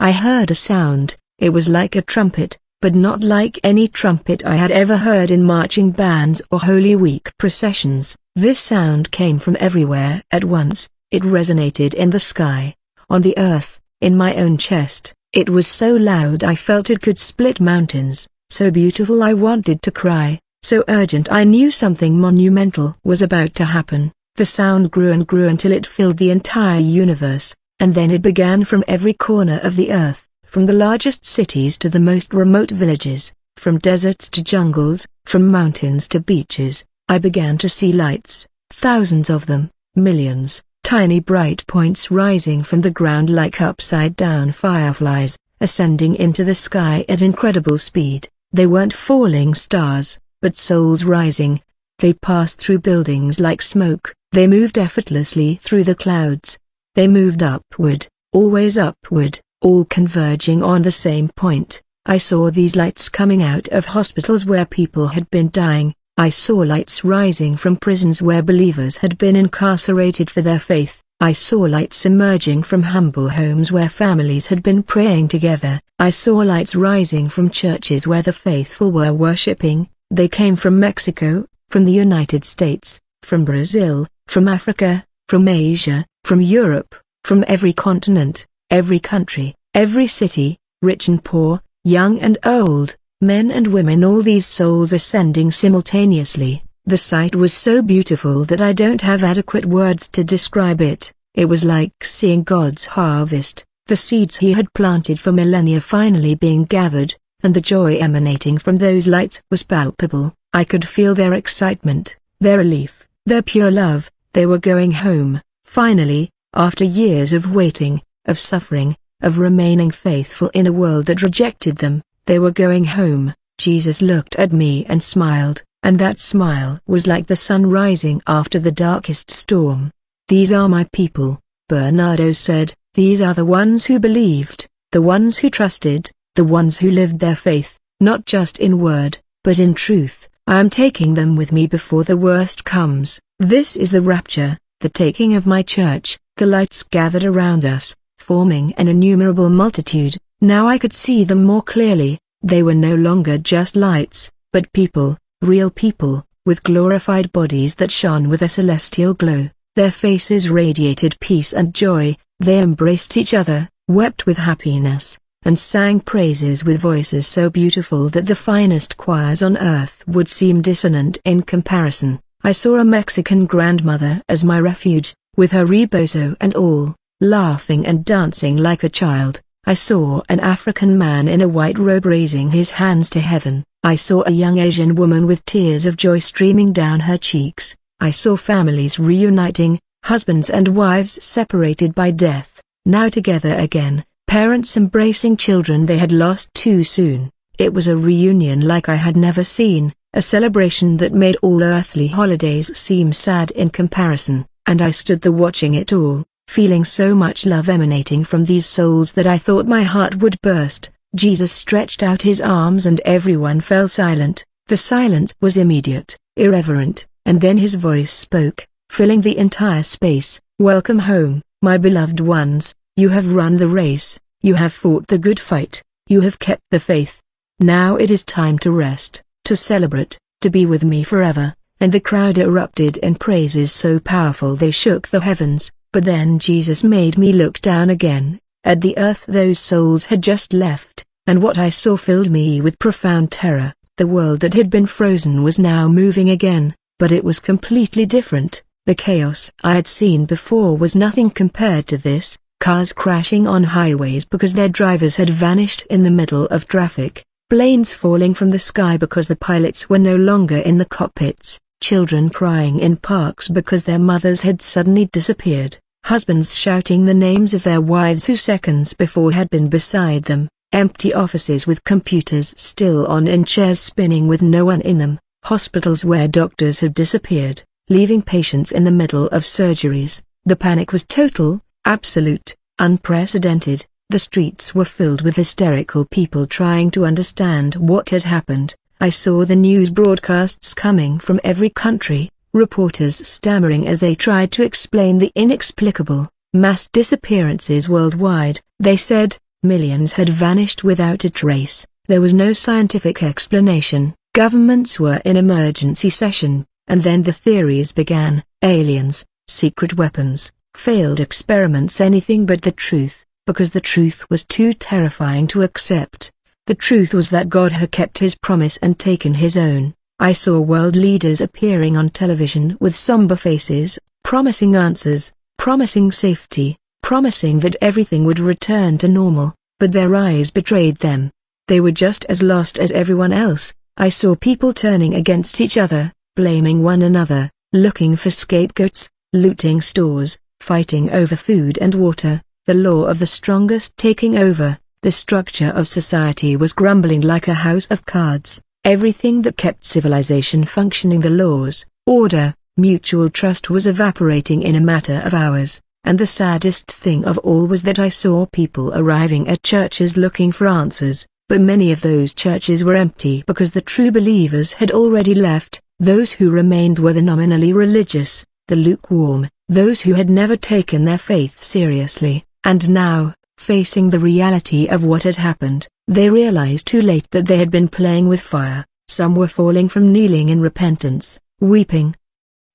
I heard a sound. It was like a trumpet, but not like any trumpet I had ever heard in marching bands or Holy Week processions. This sound came from everywhere at once. It resonated in the sky, on the earth, in my own chest. It was so loud I felt it could split mountains, so beautiful I wanted to cry, so urgent I knew something monumental was about to happen. The sound grew and grew until it filled the entire universe, and then it began from every corner of the earth, from the largest cities to the most remote villages, from deserts to jungles, from mountains to beaches. I began to see lights, thousands of them, millions, tiny bright points rising from the ground like upside-down fireflies, ascending into the sky at incredible speed. They weren't falling stars, but souls rising. They passed through buildings like smoke. They moved effortlessly through the clouds. They moved upward, always upward, all converging on the same point. I saw these lights coming out of hospitals where people had been dying. I saw lights rising from prisons where believers had been incarcerated for their faith. I saw lights emerging from humble homes where families had been praying together. I saw lights rising from churches where the faithful were worshipping. They came from Mexico, from the United States, from Brazil, from Africa, from Asia, from Europe, from every continent, every country, every city, rich and poor, young and old, men and women, all these souls ascending simultaneously. The sight was so beautiful that I don't have adequate words to describe it. It was like seeing God's harvest, the seeds he had planted for millennia finally being gathered, and the joy emanating from those lights was palpable. I could feel their excitement, their relief, their pure love. They were going home, finally, after years of waiting, of suffering, of remaining faithful in a world that rejected them. They were going home. Jesus looked at me and smiled, and that smile was like the sun rising after the darkest storm. "These are my people," Bernardo said. "These are the ones who believed, the ones who trusted, the ones who lived their faith, not just in word, but in truth. I am taking them with me before the worst comes. This is the rapture, the taking of my church." The lights gathered around us, forming an innumerable multitude. Now I could see them more clearly. They were no longer just lights, but people, real people, with glorified bodies that shone with a celestial glow. Their faces radiated peace and joy. They embraced each other, wept with happiness, and sang praises with voices so beautiful that the finest choirs on earth would seem dissonant in comparison. I saw a Mexican grandmother as my refuge, with her rebozo and all, laughing and dancing like a child. I saw an African man in a white robe raising his hands to heaven. I saw a young Asian woman with tears of joy streaming down her cheeks. I saw families reuniting, husbands and wives separated by death, now together again, parents embracing children they had lost too soon. It was a reunion like I had never seen, a celebration that made all earthly holidays seem sad in comparison, and I stood there watching it all, feeling so much love emanating from these souls that I thought my heart would burst. Jesus stretched out his arms and everyone fell silent. The silence was immediate, irreverent, and then his voice spoke, filling the entire space. "Welcome home, my beloved ones. You have run the race, you have fought the good fight, you have kept the faith. Now it is time to rest, to celebrate, to be with me forever." And the crowd erupted in praises so powerful they shook the heavens. But then Jesus made me look down again, at the earth those souls had just left, and what I saw filled me with profound terror. The world that had been frozen was now moving again, but it was completely different. The chaos I had seen before was nothing compared to this. Cars crashing on highways because their drivers had vanished in the middle of traffic, planes falling from the sky because the pilots were no longer in the cockpits, children crying in parks because their mothers had suddenly disappeared, husbands shouting the names of their wives who seconds before had been beside them, empty offices with computers still on and chairs spinning with no one in them, hospitals where doctors had disappeared, leaving patients in the middle of surgeries. The panic was total, absolute, unprecedented. The streets were filled with hysterical people trying to understand what had happened. I saw the news broadcasts coming from every country, reporters stammering as they tried to explain the inexplicable, mass disappearances worldwide. They said, Millions had vanished without a trace. There was no scientific explanation. Governments were in emergency session, and then the theories began: aliens, secret weapons, failed experiments, anything but the truth, because the truth was too terrifying to accept. The truth was that God had kept his promise and taken his own. I saw world leaders appearing on television with somber faces, promising answers, promising safety, promising that everything would return to normal, but their eyes betrayed them. They were just as lost as everyone else. I saw people turning against each other, blaming one another, looking for scapegoats, looting stores, fighting over food and water, the law of the strongest taking over. The structure of society was crumbling like a house of cards. Everything that kept civilization functioning, the laws, order, mutual trust, was evaporating in a matter of hours. And the saddest thing of all was that I saw people arriving at churches looking for answers, but many of those churches were empty because the true believers had already left. Those who remained were the nominally religious, the lukewarm, those who had never taken their faith seriously, and now, facing the reality of what had happened, they realized too late that they had been playing with fire. Some were falling from kneeling in repentance, weeping,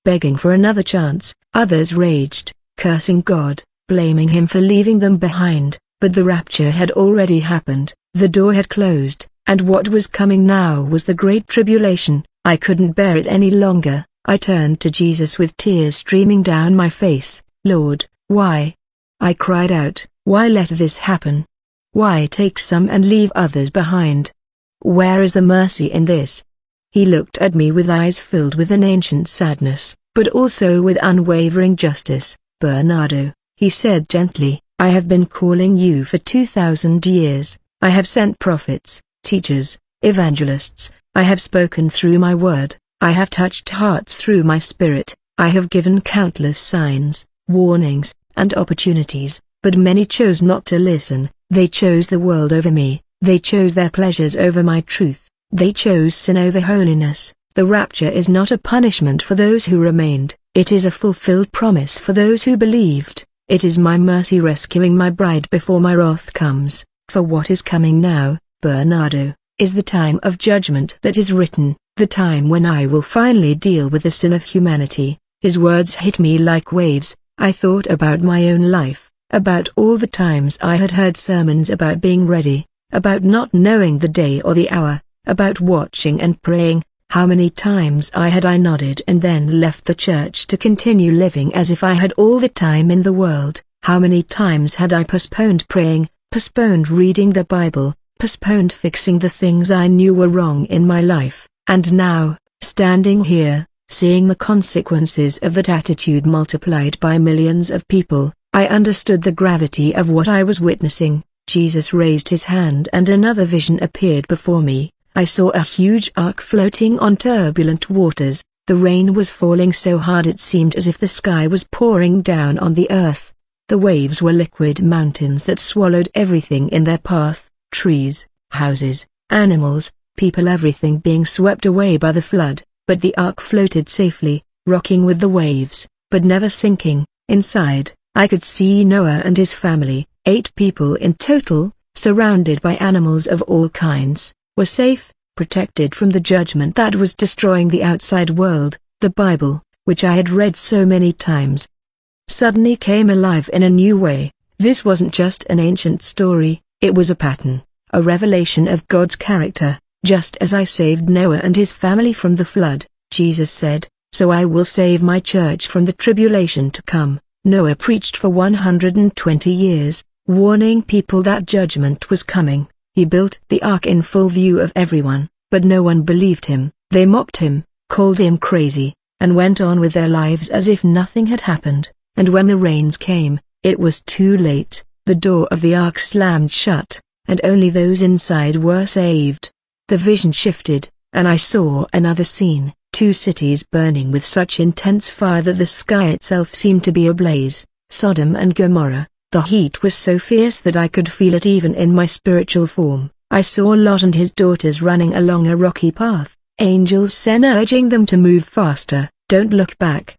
begging for another chance. Others raged, cursing God, blaming him for leaving them behind. But the rapture had already happened. The door had closed, and what was coming now was the great tribulation. I couldn't bear it any longer. I turned to Jesus with tears streaming down my face. Lord, why? I cried out, why let this happen? Why take some and leave others behind? Where is the mercy in this? He looked at me with eyes filled with an ancient sadness, but also with unwavering justice. Bernardo, he said gently, I have been calling you for 2,000 years. I have sent prophets, teachers, evangelists. I have spoken through my word. I have touched hearts through my spirit. I have given countless signs, warnings, and opportunities, but many chose not to listen. They chose the world over me. They chose their pleasures over my truth. They chose sin over holiness. The rapture is not a punishment for those who remained. It is a fulfilled promise for those who believed. It is my mercy rescuing my bride before my wrath comes. For what is coming now, Bernardo, is the time of judgment that is written, the time when I will finally deal with the sin of humanity. His words hit me like waves. I thought about my own life, about all the times I had heard sermons about being ready, about not knowing the day or the hour, about watching and praying. How many times I nodded and then left the church to continue living as if I had all the time in the world. How many times had I postponed praying, postponed reading the Bible, postponed fixing the things I knew were wrong in my life. And now, standing here, seeing the consequences of that attitude multiplied by millions of people, I understood the gravity of what I was witnessing. Jesus raised his hand and another vision appeared before me. I saw a huge ark floating on turbulent waters. The rain was falling so hard it seemed as if the sky was pouring down on the earth. The waves were liquid mountains that swallowed everything in their path, trees, houses, animals, people, everything being swept away by the flood. But the ark floated safely, rocking with the waves, but never sinking. Inside, I could see Noah and his family, 8 people in total, surrounded by animals of all kinds, were safe, protected from the judgment that was destroying the outside world. The Bible, which I had read so many times, suddenly came alive in a new way. This wasn't just an ancient story, it was a pattern, a revelation of God's character. Just as I saved Noah and his family from the flood, Jesus said, so I will save my church from the tribulation to come. Noah preached for 120 years, warning people that judgment was coming. He built the ark in full view of everyone, but no one believed him. They mocked him, called him crazy, and went on with their lives as if nothing had happened. And when the rains came, it was too late. The door of the ark slammed shut, and only those inside were saved. The vision shifted, and I saw another scene, 2 cities burning with such intense fire that the sky itself seemed to be ablaze. Sodom and Gomorrah. The heat was so fierce that I could feel it even in my spiritual form. I saw Lot and his daughters running along a rocky path, angels sent urging them to move faster. Don't look back.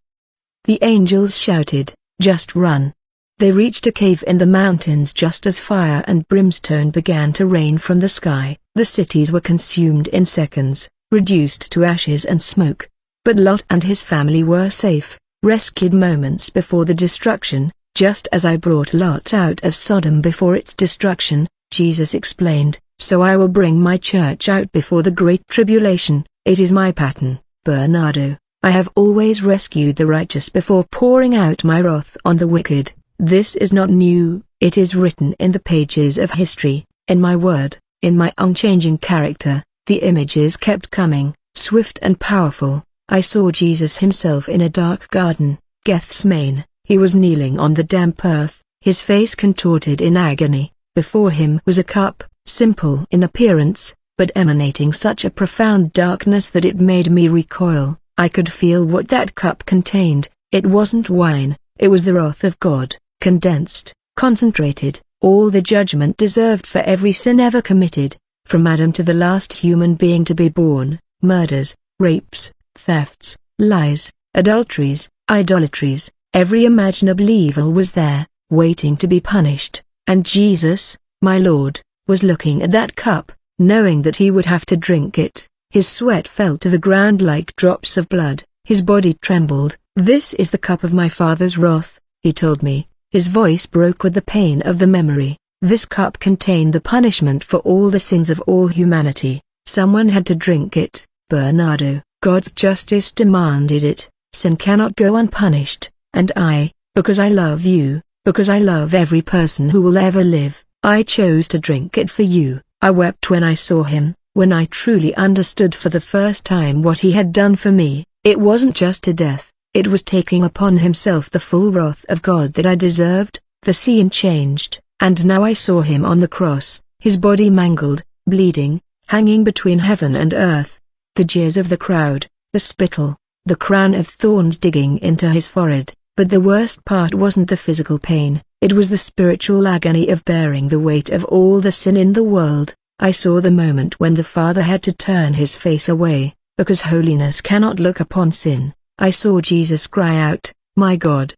The angels shouted, just run. They reached a cave in the mountains just as fire and brimstone began to rain from the sky. The cities were consumed in seconds, reduced to ashes and smoke. But Lot and his family were safe, rescued moments before the destruction. Just as I brought Lot out of Sodom before its destruction, Jesus explained, so I will bring my church out before the great tribulation. It is my pattern, Bernardo. I have always rescued the righteous before pouring out my wrath on the wicked. This is not new, it is written in the pages of history, in my word, in my unchanging character. The images kept coming, swift and powerful. I saw Jesus himself in a dark garden, Gethsemane. He was kneeling on the damp earth, his face contorted in agony. Before him was a cup, simple in appearance, but emanating such a profound darkness that it made me recoil. I could feel what that cup contained. It wasn't wine, it was the wrath of God, condensed, concentrated, all the judgment deserved for every sin ever committed, from Adam to the last human being to be born. Murders, rapes, thefts, lies, adulteries, idolatries, every imaginable evil was there, waiting to be punished. And Jesus, my Lord, was looking at that cup, knowing that he would have to drink it. His sweat fell to the ground like drops of blood, his body trembled. This is the cup of my Father's wrath, he told me. His voice broke with the pain of the memory. This cup contained the punishment for all the sins of all humanity. Someone had to drink it, Bernardo. God's justice demanded it. Sin cannot go unpunished, and I, because I love you, because I love every person who will ever live, I chose to drink it for you. I wept when I saw him, when I truly understood for the first time what he had done for me. It wasn't just a death, it was taking upon himself the full wrath of God that I deserved. The scene changed, and now I saw him on the cross, his body mangled, bleeding, hanging between heaven and earth. The jeers of the crowd, the spittle, the crown of thorns digging into his forehead. But the worst part wasn't the physical pain, it was the spiritual agony of bearing the weight of all the sin in the world. I saw the moment when the Father had to turn his face away, because holiness cannot look upon sin. I saw Jesus cry out, my God,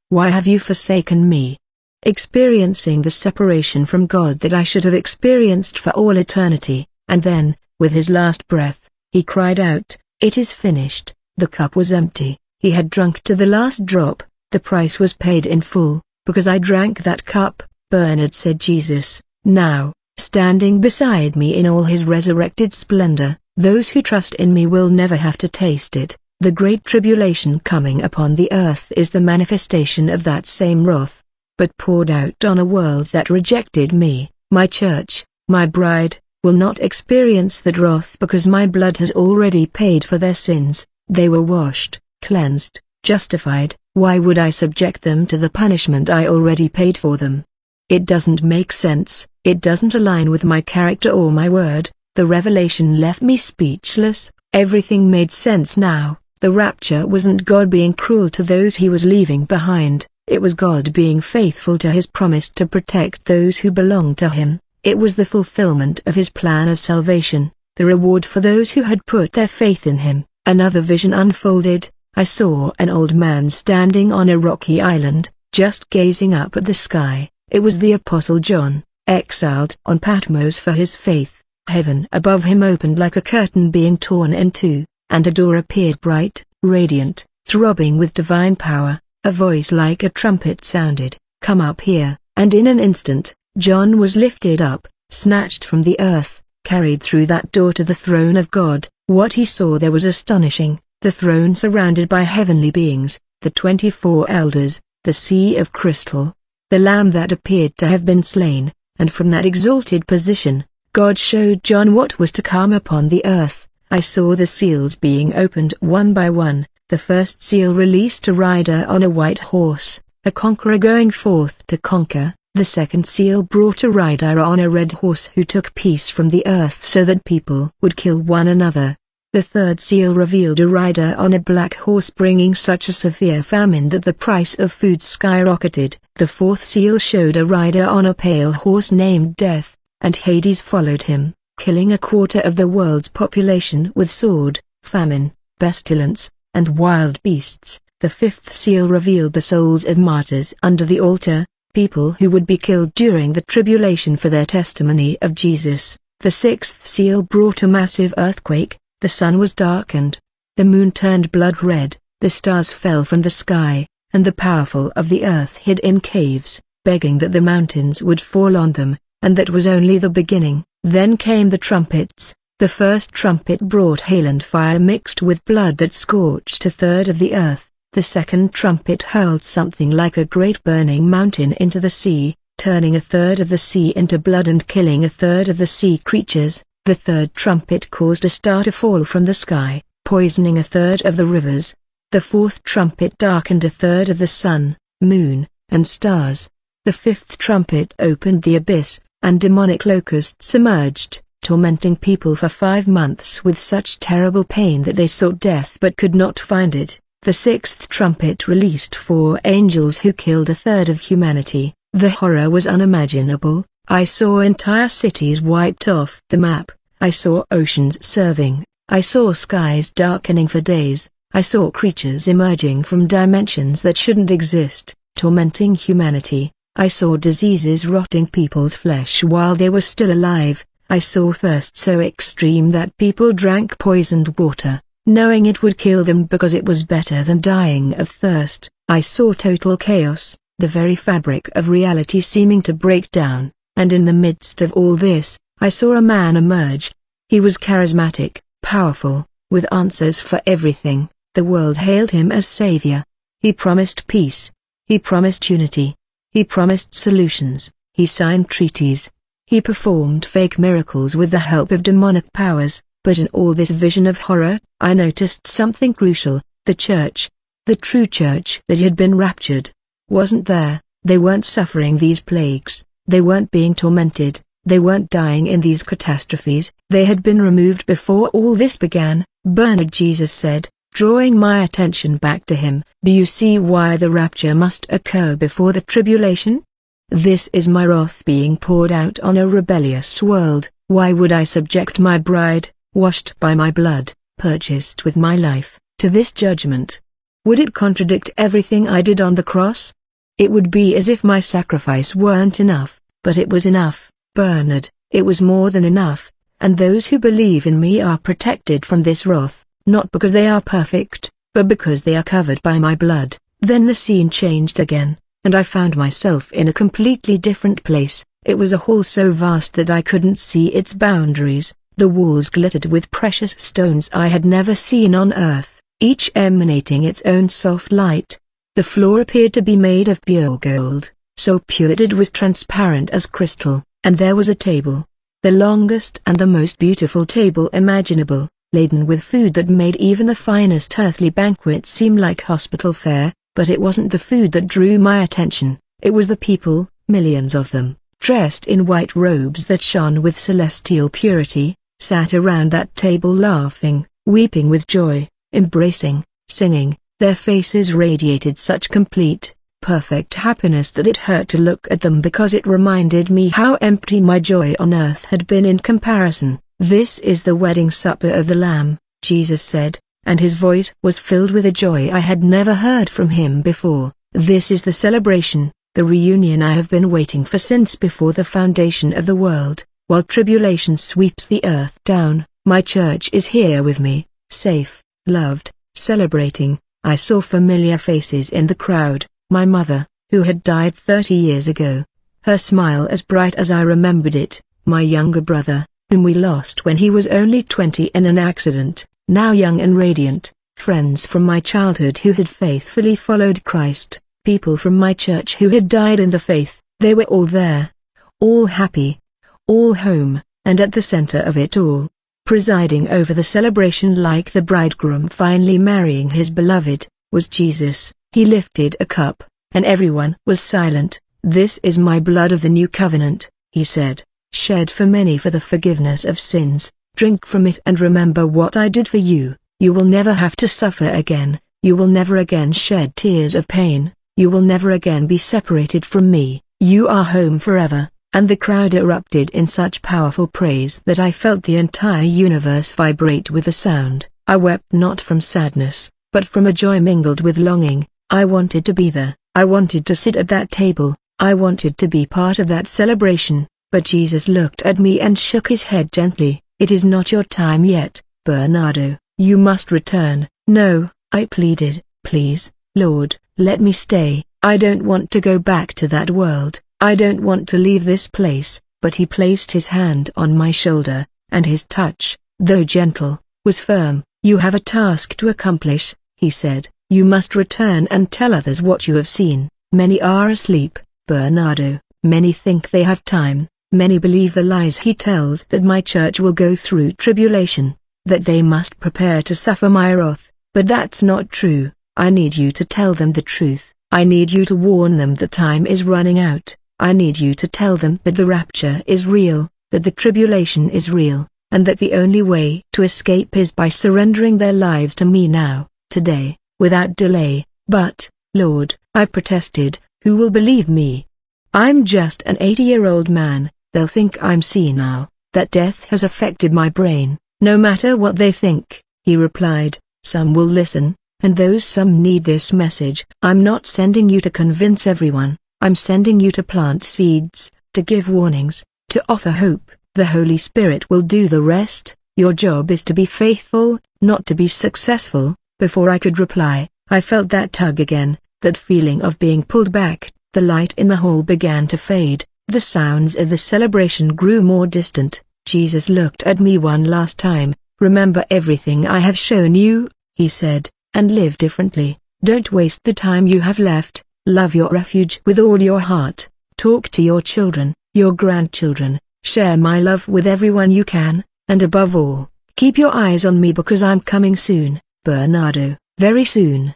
why have you forsaken me? Experiencing the separation from God that I should have experienced for all eternity, and then, with his last breath, he cried out, it is finished. The cup was empty. He had drunk to the last drop. The price was paid in full, because I drank that cup. Bernard said Jesus, now, standing beside me in all his resurrected splendor, those who trust in me will never have to taste it. The great tribulation coming upon the earth is the manifestation of that same wrath, but poured out on a world that rejected me. My church, my bride, will not experience that wrath because my blood has already paid for their sins. They were washed, cleansed, justified. Why would I subject them to the punishment I already paid for them? It doesn't make sense, it doesn't align with my character or my word. The revelation left me speechless. Everything made sense now. The rapture wasn't God being cruel to those he was leaving behind, it was God being faithful to his promise to protect those who belong to him. It was the fulfillment of his plan of salvation, the reward for those who had put their faith in him. Another vision unfolded. I saw an old man standing on a rocky island, just gazing up at the sky. It was the Apostle John, exiled on Patmos for his faith. Heaven above him opened like a curtain being torn in two, and a door appeared bright, radiant, throbbing with divine power. A voice like a trumpet sounded, "Come up here," and in an instant, John was lifted up, snatched from the earth, carried through that door to the throne of God. What he saw there was astonishing. The throne surrounded by heavenly beings, the 24 elders, the sea of crystal, the Lamb that appeared to have been slain, and from that exalted position, God showed John what was to come upon the earth. I saw the seals being opened one by one. The first seal released a rider on a white horse, a conqueror going forth to conquer. The second seal brought a rider on a red horse who took peace from the earth so that people would kill one another. The third seal revealed a rider on a black horse bringing such a severe famine that the price of food skyrocketed. The fourth seal showed a rider on a pale horse named Death, and Hades followed him, killing a quarter of the world's population with sword, famine, pestilence, and wild beasts. The fifth seal revealed the souls of martyrs under the altar, people who would be killed during the tribulation for their testimony of Jesus. The sixth seal brought a massive earthquake, the sun was darkened, the moon turned blood red, the stars fell from the sky, and the powerful of the earth hid in caves, begging that the mountains would fall on them, and that was only the beginning. Then came the trumpets. The first trumpet brought hail and fire mixed with blood that scorched a third of the earth. The second trumpet hurled something like a great burning mountain into the sea, turning a third of the sea into blood and killing a third of the sea creatures. The third trumpet caused a star to fall from the sky, poisoning a third of the rivers. The fourth trumpet darkened a third of the sun, moon, and stars. The fifth trumpet opened the abyss, and demonic locusts emerged, tormenting people for 5 months with such terrible pain that they sought death but could not find it. The sixth trumpet released 4 angels who killed a third of humanity. The horror was unimaginable. I saw entire cities wiped off the map. I saw oceans serving. I saw skies darkening for days. I saw creatures emerging from dimensions that shouldn't exist, tormenting humanity. I saw diseases rotting people's flesh while they were still alive. I saw thirst so extreme that people drank poisoned water, knowing it would kill them because it was better than dying of thirst. I saw total chaos, the very fabric of reality seeming to break down, and in the midst of all this, I saw a man emerge. He was charismatic, powerful, with answers for everything. The world hailed him as savior. He promised peace. He promised unity. He promised solutions. He signed treaties. He performed fake miracles with the help of demonic powers. But in all this vision of horror, I noticed something crucial. The church, the true church that had been raptured, wasn't there. They weren't suffering these plagues. They weren't being tormented. They weren't dying in these catastrophes. They had been removed before all this began. Bernard, Jesus said, drawing my attention back to him. Do you see why the rapture must occur before the tribulation? This is my wrath being poured out on a rebellious world. Why would I subject my bride, washed by my blood, purchased with my life, to this judgment? Would it contradict everything I did on the cross? It would be as if my sacrifice weren't enough, but it was enough, Bernard, it was more than enough, and those who believe in me are protected from this wrath, not because they are perfect, but because they are covered by my blood. Then the scene changed again, and I found myself in a completely different place. It was a hall so vast that I couldn't see its boundaries. The walls glittered with precious stones I had never seen on earth, each emanating its own soft light. The floor appeared to be made of pure gold, so pure that it was transparent as crystal, and there was a table, the longest and the most beautiful table imaginable, laden with food that made even the finest earthly banquet seem like hospital fare. But it wasn't the food that drew my attention, it was the people, millions of them, dressed in white robes that shone with celestial purity, sat around that table laughing, weeping with joy, embracing, singing. Their faces radiated such complete, perfect happiness that it hurt to look at them because it reminded me how empty my joy on earth had been in comparison. This is the wedding supper of the Lamb, Jesus said, and his voice was filled with a joy I had never heard from him before. This is the celebration, the reunion I have been waiting for since before the foundation of the world. While tribulation sweeps the earth down, my church is here with me, safe, loved, celebrating. I saw familiar faces in the crowd, my mother, who had died 30 years ago, her smile as bright as I remembered it, my younger brother, whom we lost when he was only 20 in an accident, now young and radiant, friends from my childhood who had faithfully followed Christ, people from my church who had died in the faith. They were all there, all happy, all home, and at the center of it all, presiding over the celebration like the bridegroom finally marrying his beloved, was Jesus. He lifted a cup, and everyone was silent. This is my blood of the new covenant, he said, shed for many for the forgiveness of sins. Drink from it and remember what I did for you. You will never have to suffer again. You will never again shed tears of pain. You will never again be separated from me. You are home forever. And the crowd erupted in such powerful praise that I felt the entire universe vibrate with the sound. I wept not from sadness, but from a joy mingled with longing. I wanted to be there. I wanted to sit at that table. I wanted to be part of that celebration. But Jesus looked at me and shook his head gently. It is not your time yet, Bernardo. You must return. No, I pleaded. Please, Lord, let me stay. I don't want to go back to that world. I don't want to leave this place. But he placed his hand on my shoulder, and his touch, though gentle, was firm. You have a task to accomplish, he said. You must return and tell others what you have seen. Many are asleep, Bernardo. Many think they have time. Many believe the lies he tells that my church will go through tribulation, that they must prepare to suffer my wrath. But that's not true. I need you to tell them the truth. I need you to warn them that time is running out. I need you to tell them that the rapture is real, that the tribulation is real, and that the only way to escape is by surrendering their lives to me now, today, without delay. But, Lord, I protested, who will believe me? I'm just an 80-year-old man. They'll think I'm senile, that death has affected my brain. No matter what they think, he replied, some will listen, and those some need this message. I'm not sending you to convince everyone. I'm sending you to plant seeds, to give warnings, to offer hope. The Holy Spirit will do the rest. Your job is to be faithful, not to be successful. Before I could reply, I felt that tug again, that feeling of being pulled back. The light in the hall began to fade. The sounds of the celebration grew more distant. Jesus looked at me one last time. Remember everything I have shown you, he said, and live differently. Don't waste the time you have left. Love your refuge with all your heart. Talk to your children, your grandchildren. Share my love with everyone you can, and above all, keep your eyes on me because I'm coming soon, Bernardo, very soon.